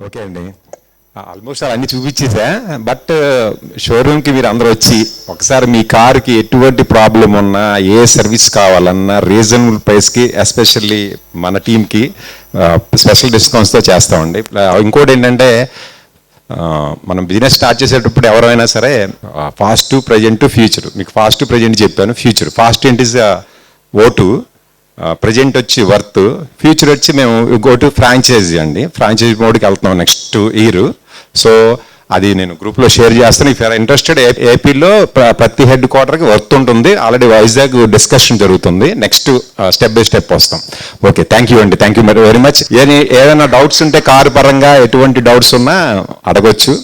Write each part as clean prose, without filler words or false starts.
Okay అండి, almost అన్నీ చూపించేసా. But షోరూమ్కి మీరు అందరూ వచ్చి ఒకసారి మీ కార్కి ఎటువంటి ప్రాబ్లం ఉన్నా, ఏ సర్వీస్ కావాలన్నా రీజనబుల్ ప్రైస్కి, ఎస్పెషల్లీ మన టీంకి స్పెషల్ డిస్కౌంట్స్తో చేస్తామండి. ఇంకోటి ఏంటంటే, మనం బిజినెస్ స్టార్ట్ చేసేటప్పుడు ఎవరైనా సరే ఫాస్ట్, ప్రజెంట్, ఫ్యూచర్. మీకు ఫాస్ట్, ప్రజెంట్ చెప్పాను. ఫ్యూచర్ ఫాస్ట్ ఏంటి ఓటు, ప్రజెంట్ వచ్చి వర్త్, ఫ్యూచర్ వచ్చి మేము గో టు ఫ్రాంచైజీ అండి. ఫ్రాంచైజీ మోడ్కి వెళ్తున్నాం నెక్స్ట్ ఇయర్. సో అది నేను గ్రూప్లో షేర్ చేస్తాను. ఇఫ్ ఇంట్రెస్టెడ్, ఏపీలో ప్రతి హెడ్ క్వార్టర్కి వర్త్ ఉంటుంది. ఆల్రెడీ వైజాగ్ డిస్కషన్ జరుగుతుంది. నెక్స్ట్ స్టెప్ బై స్టెప్ వస్తాం. ఓకే, థ్యాంక్ యూ అండి, థ్యాంక్ యూ వెరీ మచ్. ఏదైనా డౌట్స్ ఉంటే కారు పరంగా ఎటువంటి డౌట్స్ ఉన్నా అడగొచ్చు.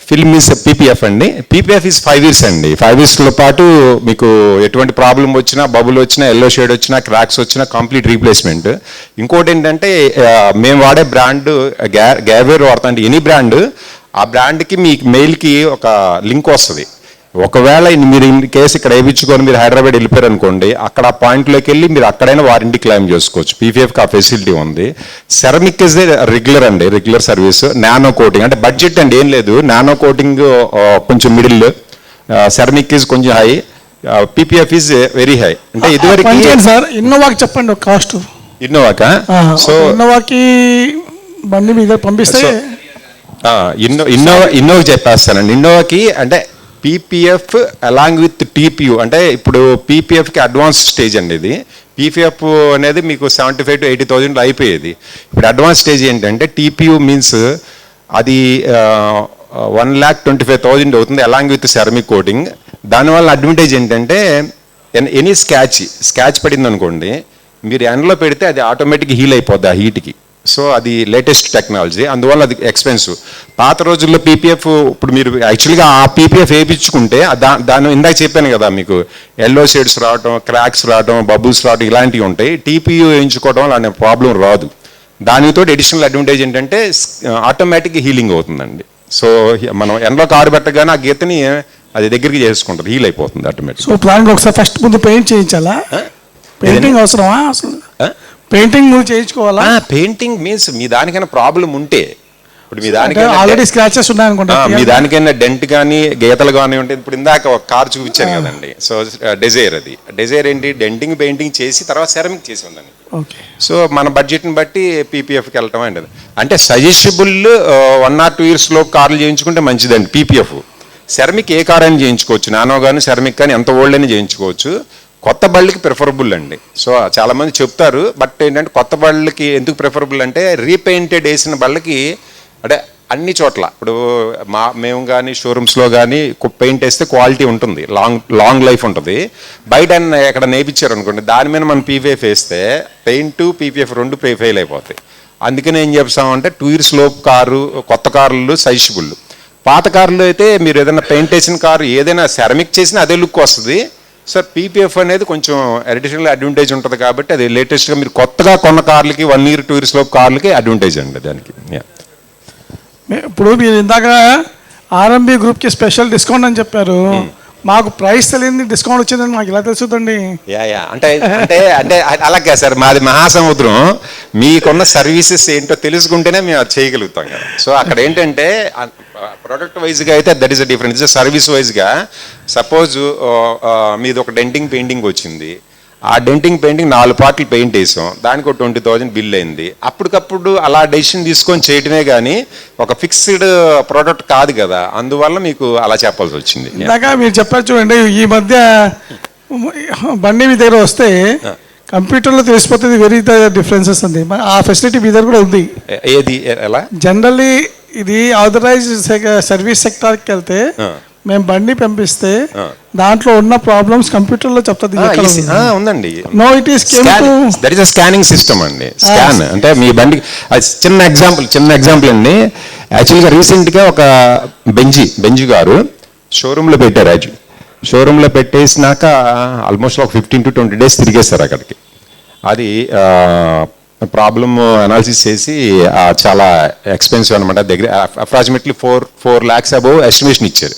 ఫిల్మ్ ఈజ్ పీపీఎఫ్ అండి. పీపీఎఫ్ ఈజ్ 5 years అండి. 5 yearsలో పాటు మీకు ఎటువంటి ప్రాబ్లం వచ్చినా, బబుల్ వచ్చినా, ఎల్లో షేడ్ వచ్చినా, క్రాక్స్ వచ్చినా కంప్లీట్ రీప్లేస్మెంట్. ఇంకోటి ఏంటంటే, మేము వాడే బ్రాండ్ గ్యావేర్ వాడతాం. ఎనీ బ్రాండ్, ఆ బ్రాండ్కి మీ మెయిల్కి ఒక లింక్ వస్తుంది. ఒకవేళ మీరు ఇన్ కేసు ఇక్కడ వేయించుకొని మీరు హైదరాబాద్ వెళ్ళిపోయారు అనుకోండి, అక్కడ ఆ పాయింట్లోకి వెళ్ళి మీరు అక్కడైనా వారంటీ క్లెయిమ్ చేసుకోవచ్చు. పీపీఎఫ్కి ఆ ఫెసిలిటీ ఉంది. సెరమిక్ ఇస్ రెగ్యులర్ అండి, రెగ్యులర్ సర్వీస్. నానో కోటింగ్ అంటే బడ్జెట్ అండి, ఏం లేదు. నానో కోటింగ్ కొంచెం మిడిల్, సెరమిక్ ఈజ్ కొంచెం high, PPF is very high. అంటే ఇదివరకు సార్ ఇన్నోవాకి చెప్పండి ఒక కాస్ట్. ఇన్నోవాకా? సో ఇన్నోవాకి బండి మీద పంపిస్తే ఇన్నోవా చెప్పేస్తానండి. ఇన్నోవాకి అంటే పీపీఎఫ్ అలాంగ్ విత్ టీపీయూ. అంటే ఇప్పుడు పీపీఎఫ్కి అడ్వాన్స్ స్టేజ్ అండి ఇది. పీపీఎఫ్ అనేది మీకు 75,000 to 80,000 అయిపోయేది. ఇప్పుడు అడ్వాన్స్ స్టేజ్ ఏంటంటే టీపీయూ మీన్స్ అది 1,25,000 అవుతుంది అలాంగ్ విత్ సెరమిక్ కోటింగ్. దానివల్ల అడ్వాంటేజ్ ఏంటంటే, ఎనీ స్కాచ్ పడింది అనుకోండి, మీరు ఎండలో పెడితే అది ఆటోమేటిక్ హీల్ అయిపోద్ది ఆ హీట్కి. సో అది లేటెస్ట్ టెక్నాలజీ, అందువల్ల అది ఎక్స్పెన్సివ్. పాత రోజుల్లో పీపీఎఫ్, ఇప్పుడు మీరు యాక్చువల్గా ఆ పీపీఎఫ్ వేయించుకుంటే దాని ఇందాక చెప్పాను కదా మీకు, ఎల్లో షేడ్స్ రావటం, క్రాక్స్ రావటం, బబుల్స్ రావటం ఇలాంటివి ఉంటాయి. టీపీయూ వేయించుకోవడం అలాంటి ప్రాబ్లం రాదు. దానితో అడిషనల్ అడ్వాంటేజ్ ఏంటంటే ఆటోమేటిక్ హీలింగ్ అవుతుందండి. సో మనం ఎండలో కారు పెట్టగానే ఆ గీతని అది దగ్గరికి చేసుకుంటుంది, హీల్ అయిపోతుంది ఆటోమేటిక్. సో ప్లాన్ ఒకసారి ఫస్ట్ ముందు పెయింట్ చేయించాలా? పెయింటింగ్ అవసరమా? పెయింటింగ్ నువ్వు చేయించుకోవాలా? పెయింటింగ్ మీన్స్ మీ దానికైనా ప్రాబ్లం ఉంటే, ఇప్పుడు మీ దానికి ఆల్రెడీ స్క్రాచెస్ ఉన్నాయనుకుంటా, మీ దానికైనా డెంట్ కానీ గీతలు కానీ ఉంటే, ఇప్పుడు ఇందాక ఒక కార్ చూపించాను కదండి. సో డిజైర్, అది డిజైర్ ఏంటి, డెంటింగ్ పెయింటింగ్ చేసి తర్వాత సెరమిక్ చేసి ఉందండి. సో మన బడ్జెట్ని బట్టి పీపీఎఫ్కి వెళ్ళటం అండి. అంటే సజెషబుల్ 1 or 2 years కార్లు చేయించుకుంటే మంచిదండి పీపీఎఫ్. సెరమిక్ ఏ కార్ అయినా చేయించుకోవచ్చు, నానో కానీ సెరమిక్ కానీ ఎంత ఓల్డ్ అయినా చేయించుకోవచ్చు. కొత్త బళ్ళకి ప్రిఫరబుల్ అండి. సో చాలామంది చెప్తారు, బట్ ఏంటంటే కొత్త బళ్ళకి ఎందుకు ప్రిఫరబుల్ అంటే, రీపెయింటెడ్ వేసిన బళ్ళకి అంటే అన్ని చోట్ల, ఇప్పుడు మేము కానీ షోరూమ్స్లో కానీ పెయింట్ వేస్తే క్వాలిటీ ఉంటుంది, లాంగ్ లైఫ్ ఉంటుంది. బయట ఎక్కడ నేర్పించారు అనుకోండి, దాని మీద మనం పీపీఎఫ్ వేస్తే పెయింట్ పీపీఎఫ్ 2 ఫెయిల్ అయిపోతాయి. అందుకని ఏం చెప్తామంటే 2 years లోపు కారు, కొత్త కార్లు సజెషబుల్. పాత కార్లు అయితే మీరు ఏదైనా పెయింట్ వేసిన కారు ఏదైనా సెరమిక్ చేసినా అదే లుక్ వస్తుంది. సార్ పీపీఎఫ్ అనేది కొంచెం అడిషనల్ అడ్వాంటేజ్ ఉంటుంది కాబట్టి అది లేటెస్ట్గా మీరు కొత్తగా కొన్న కార్లకి 1 year 2 years లోపు కార్లకి అడ్వాంటేజ్ అండి దానికి. ఇప్పుడు మీరు ఇందాక ఆర్ఎంబి గ్రూప్కి స్పెషల్ డిస్కౌంట్ అని చెప్పారు. మాకు ప్రైస్ తెలియని డిస్కౌంట్ వచ్చిందని మాకు ఇలా తెలుస్తుందండి. అంటే అంటే అంటే అలాగే సార్, మాది మహాసముద్రం. మీకున్న సర్వీసెస్ ఏంటో తెలుసుకుంటేనే మేము అది చేయగలుగుతాం కదా. సో అక్కడ ఏంటంటే ప్రొడక్ట్ వైజ్గా అయితే that is a difference. Service వైజ్గా సపోజ్ మీది ఒక డెంటింగ్ పెయింటింగ్ వచ్చింది, ఆ డెంటింగ్ పెయింటింగ్ 4 parts పెయింట్ వేసాం, దానికి ఒక 20,000 బిల్ అయింది. అప్పటికప్పుడు అలా డెసిషన్ తీసుకొని చేయటమే కానీ ఒక ఫిక్స్డ్ ప్రోడక్ట్ కాదు కదా, అందువల్ల మీకు అలా చెప్పాల్సి వచ్చింది. ఇందాక మీరు చెప్పారు చూడండి, ఈ మధ్య బండి మీ దగ్గర వస్తే కంప్యూటర్లో తెలిసిపోతుంది వెరీ డిఫరెన్సెస్ ఉంది. ఆ ఫెసిలిటీ మీ దగ్గర కూడా ఉంది. ఏది ఎలా? జనరల్లీ ఇది ఆథరైజ్ సర్వీస్ సెక్టార్కి వెళ్తే మేము బండి పంపిస్తే దాంట్లో ఉన్న ప్రాబ్లమ్స్ కంప్యూటర్లో చెప్తుంది. ఉందండి. No, it is that is a scanning system అండి. స్కాన్ అంటే మీ బండికి చిన్న ఎగ్జాంపుల్ అండి. యాక్చువల్గా రీసెంట్గా ఒక బెంజి గారు షోరూంలో పెట్టారు. షోరూంలో పెట్టేసినాక ఆల్మోస్ట్ ఒక 15 to 20 days తిరిగేస్తారు అక్కడికి. అది ప్రాబ్లమ్ అనాలిసిస్ చేసి చాలా ఎక్స్పెన్సివ్ అనమాట. దగ్గర అప్రాక్సిమేట్లీ 4 lakhs అబౌవ్ ఎస్టిమేషన్ ఇచ్చారు.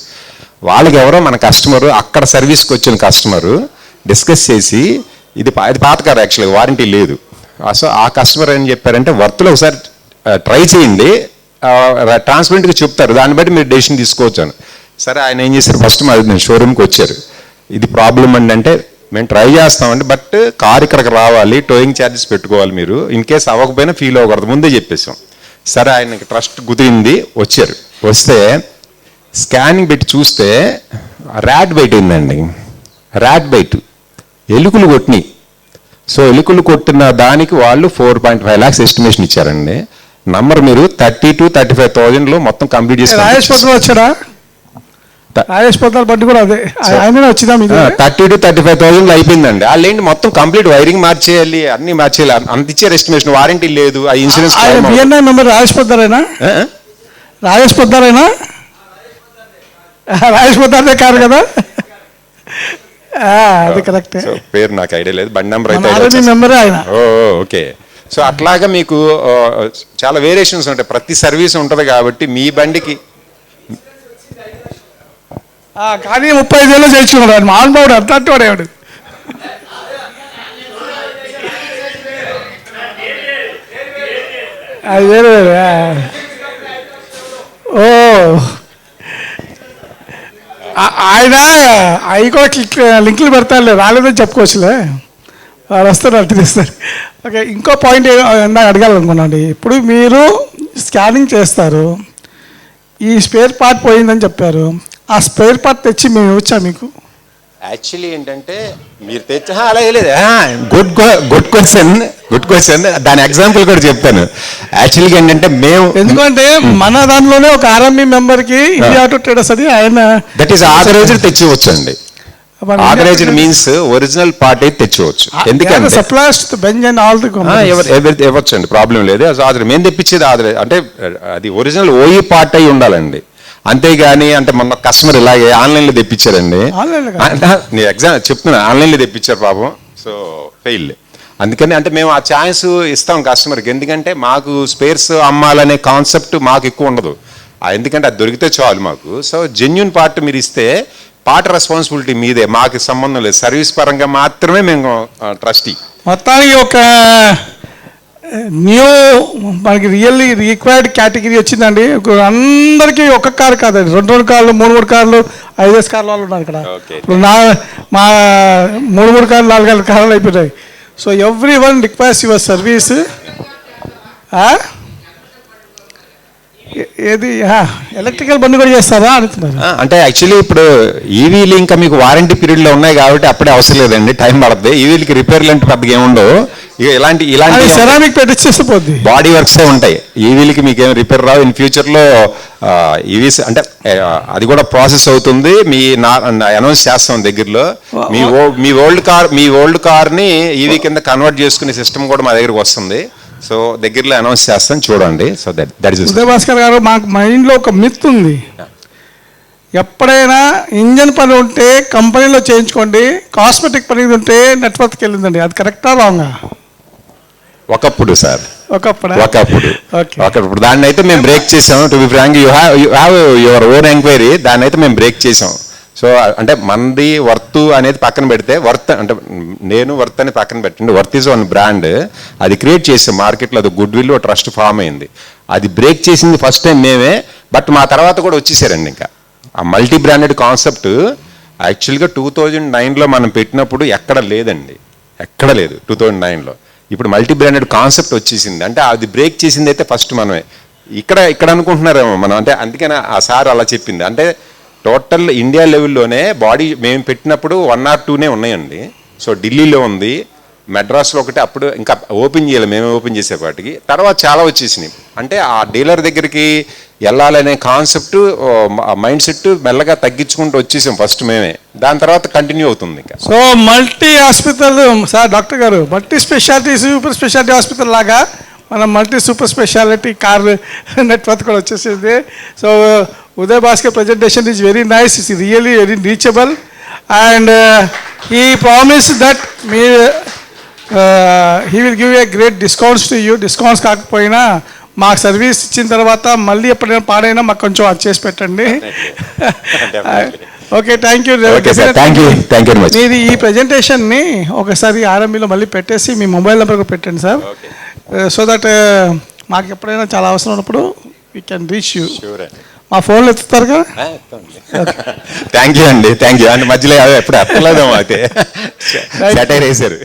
వాళ్ళకి ఎవరో మన కస్టమరు, అక్కడ సర్వీస్కి వచ్చిన కస్టమరు డిస్కస్ చేసి, ఇది పాత కారు యాక్చువల్గా వారంటీ లేదు. సో ఆ కస్టమర్ ఏం చెప్పారంటే, వర్త్లో ఒకసారి ట్రై చేయండి, ట్రాన్స్పరెంట్గా చెప్తారు, దాన్ని బట్టి మీరు డెసిషన్ తీసుకోవచ్చు అని. సరే ఆయన ఏం చేశారు, ఫస్ట్ నేను షోరూమ్కి వచ్చారు, ఇది ప్రాబ్లం అండి అంటే మేము ట్రై చేస్తామండి, బట్ కార్ ఇక్కడికి రావాలి, టోయింగ్ ఛార్జెస్ పెట్టుకోవాలి, మీరు ఇన్ కేస్ అవ్వకపోయినా ఫీల్ అవ్వకూడదు, ముందే చెప్పేసాం. సరే ఆయనకి ట్రస్ట్ కుదిరింది, వచ్చారు. వస్తే స్కానింగ్ పెట్టి చూస్తే ర్యాట్ బైట్ ఉందండి, ర్యాట్ బైట్, ఎలుకలు కొట్టినాయి. సో ఎలుకలు కొట్టిన దానికి వాళ్ళు 4.5 lakhs ఎస్టిమేషన్ ఇచ్చారండి. నంబర్ మీరు 30 to 35,000 మొత్తం కంప్లీట్ చేసి రాజేష్ పద్మ వచ్చాడా? రాజేష్ పద్మాల బండి కూడా అదే ఆయన వచ్చిందా మీకు? 30 to 35,000 అయిపోయిందండి. వాళ్ళు ఏంటి మొత్తం కంప్లీట్ వైరింగ్ మార్చేయాలి, అన్ని మార్చేయాలి, అంత ఇచ్చారు ఎస్టిమేషన్, వారంటీ లేదు, ఆ ఇన్సూరెన్స్. బిఎన్ఐ మెంబర్ రాజేష్ పొద్దారేనా? రాజేష్ పొద్దారేనా? రాజేష్ పొద్దారే కారు కదా, అది కరెక్ట్. పేరు నాకు ఐడియా లేదు, బండి నెంబర్ అయితే మెంబర్ ఆయన. ఓకే. సో అట్లాగా మీకు చాలా వేరియేషన్స్ ఉంటాయి, ప్రతి సర్వీస్ ఉంటుంది కాబట్టి మీ బండికి. కానీ 35 ఏళ్ళు చేయించుకున్నాడు ఆయన, మహానుభావుడు, అట్లాంటి వాడేవాడు. అది వేరే వేరే. ఓ ఆయన అవి కూడా లింకులు పెడతారులే, రాలేదని చెప్పుకోవచ్చులే, వాళ్ళు వస్తారు తెలుస్తారు. ఓకే, ఇంకో పాయింట్ ఇందాక అడగాలనుకున్నాండి. ఇప్పుడు మీరు స్కానింగ్ చేస్తారు, ఈ స్పేర్ పార్ట్ పోయిందని చెప్పారు, ఆ స్పేర్ పార్ట్ తెచ్చి మేము ఇచ్చా మీకు? యాక్చువల్లీ ఏంటంటే మీరు తెచ్చా అలా లేదు, గుడ్ క్వశ్చన్, దాని ఎగ్జాంపుల్ కూడా చెప్తాను. యాక్చువల్గా ఏంటంటే మేము, ఎందుకంటే మన దానిలోనే ఒక ఆర్ఎంఈ మెంబర్కి ఇండియా ఆటో ట్రేడర్స్ అది ఆయన దట్ ఈస్ ఆథరైజ్డ్ తెచ్చివచ్చు అండి. ఆథరైజ్డ్ మీన్స్ ఒరిజినల్ పార్ట్ అయితే తెచ్చివచ్చు, ఎందుకంటే supplies to Benz and all the ఇవ్వచ్చు అండి, ప్రాబ్లం లేదు. మేము తెప్పించేది ఆథరైజ్ అంటే అది ఒరిజినల్ ఓఈ పార్ట్ అయి ఉండాలండి, అంతేగాని అంటే మొన్న కస్టమర్ ఇలాగే ఆన్లైన్లో తెప్పించారండి. నీ ఎగ్జామ్ చెప్తున్నా, ఆన్లైన్లో తెప్పించారు పాపం, సో ఫెయిల్. అందుకని అంటే మేము ఆ ఛాన్స్ ఇస్తాం కస్టమర్కి, ఎందుకంటే మాకు స్పేర్స్ అమ్మాలనే కాన్సెప్ట్ మాకు ఎక్కువ ఉండదు, ఎందుకంటే అది దొరికితే చాలు మాకు. సో జెన్యూన్ పార్ట్ మీరు ఇస్తే పార్ట్ రెస్పాన్సిబిలిటీ మీదే, మాకు సంబంధం లేదు, సర్వీస్ పరంగా మాత్రమే మేము ట్రస్టీ. మొత్తానికి ఒక న్యూ మనకి రియల్లీ రిక్వైర్డ్ కేటగిరీ వచ్చిందండి. అందరికీ ఒక్క కారు కాదండి, 2 కార్లు, 3 కార్లు, 5 కార్లు వాళ్ళు ఉన్నారు ఇక్కడ. ఇప్పుడు మా 3 కార్లు, 4 కార్లు అయిపోయాయి. So every one requires your service. ఏది ఎలక్ట్రికల్ బండి కూడా చేస్తారా అంటున్నారు? అంటే యాక్చువల్లీ ఇప్పుడు ఈవీలు ఇంకా మీకు వారంటీ పీరియడ్లో ఉన్నాయి కాబట్టి అప్పుడే అవసరం లేదండి, టైం పడుతుంది. ఈవీలకి రిపేర్లు అంటే పెద్దగా ఏముండవు, ఇక ఇలాంటి సెరామిక్ పెట్టించేస్తే పోద్ది, బాడీ వర్క్సే ఉంటాయి. ఈవీలకి మీకు ఏమి రిపేర్ రావు. ఇన్ ఫ్యూచర్లో ఈవీస్ అంటే అది కూడా ప్రాసెస్ అవుతుంది, మీ అనౌన్స్ చేస్తాం దగ్గరలో. మీ ఓల్డ్ కార్ని ఈవీ కింద కన్వర్ట్ చేసుకునే సిస్టమ్ కూడా మా దగ్గరకు వస్తుంది. సో దగ్గరలో అనౌన్స్ చేస్తాను, చూడండి. So that is Uday Bhaskar గారు, మాకు మైండ్లో ఒక మిత్ ఉంది, ఎప్పుడైనా ఇంజన్ పని ఉంటే కంపెనీలో చేయించుకోండి, కాస్మెటిక్ పని ఉంటే నెట్వర్క్కి వెళ్ళిందండి. అది కరెక్టా రాంగా? ఒకప్పుడు సార్, ఒకప్పుడు దాన్ని అయితే మేము బ్రేక్ చేసాం. To be frank, you have your own enquiry, దాన్ని అయితే మేము బ్రేక్ చేసాం. సో అంటే మనది వర్త్ అనేది పక్కన పెడితే, వర్త్ అంటే నేను వర్త్ అని పక్కన పెట్టండి, వర్త్ ఈజ్ వన్ బ్రాండ్, అది క్రియేట్ చేసాం మార్కెట్లో, అది గుడ్ విల్ ట్రస్ట్ ఫామ్ అయింది. అది బ్రేక్ చేసింది ఫస్ట్ టైం మేమే, బట్ మా తర్వాత కూడా వచ్చేసారండి. ఇంకా ఆ మల్టీ బ్రాండెడ్ కాన్సెప్ట్ యాక్చువల్గా 2009లో మనం పెట్టినప్పుడు ఎక్కడ లేదండి, ఎక్కడ లేదు 2009లో. ఇప్పుడు మల్టీ బ్రాండెడ్ కాన్సెప్ట్ వచ్చేసింది, అంటే అది బ్రేక్ చేసింది అయితే ఫస్ట్ మనమే. ఇక్కడ అనుకుంటున్నారేమో మనం, అంటే అందుకని ఆ సార్ అలా చెప్పింది. అంటే టోటల్ ఇండియా లెవెల్లోనే బాడీ మేము పెట్టినప్పుడు 1 or 2 ఉన్నాయండి. సో ఢిల్లీలో ఉంది, మెడ్రాస్లో ఒకటి, అప్పుడు ఇంకా ఓపెన్ చేయాలి, మేమే ఓపెన్ చేసేపాటికి. తర్వాత చాలా వచ్చేసినాయి. అంటే ఆ డీలర్ దగ్గరికి వెళ్ళాలనే కాన్సెప్ట్, మైండ్ సెట్ మెల్లగా తగ్గించుకుంటూ వచ్చేసాం ఫస్ట్ మేమే, దాని తర్వాత కంటిన్యూ అవుతుంది ఇంకా. So multi hospital sir, doctor గారు, multi speciality super speciality hospital లాగా మన multi super speciality car network కూడా వచ్చేసింది. So Uday Bhaskar presentation is very nice, it's really very reachable, and he promised that he will give a great discounts to you. Discounts కాకపోయినా మాకు service ఇచ్చిన తర్వాత మళ్ళీ ఎప్పుడైనా పాడైనా మాకు కొంచెం అది చేసి పెట్టండి. Okay, thank you. మీది ఈ ప్రెజెంటేషన్ని ఒకసారి ఆర్ఎంబీలో మళ్ళీ పెట్టేసి మీ మొబైల్ నెంబర్ కూడా పెట్టండి సార్, సో దట్ మాకు ఎప్పుడైనా చాలా అవసరం ఉన్నప్పుడు we can reach you. Sure అండి. మా ఫోన్లో ఎత్తుతారు కదా. థ్యాంక్ యూ అండి, థ్యాంక్ యూ. అంటే మధ్యలో ఎప్పుడు ఎత్తలేదేమో అయితే సెటైర్ వేశారు.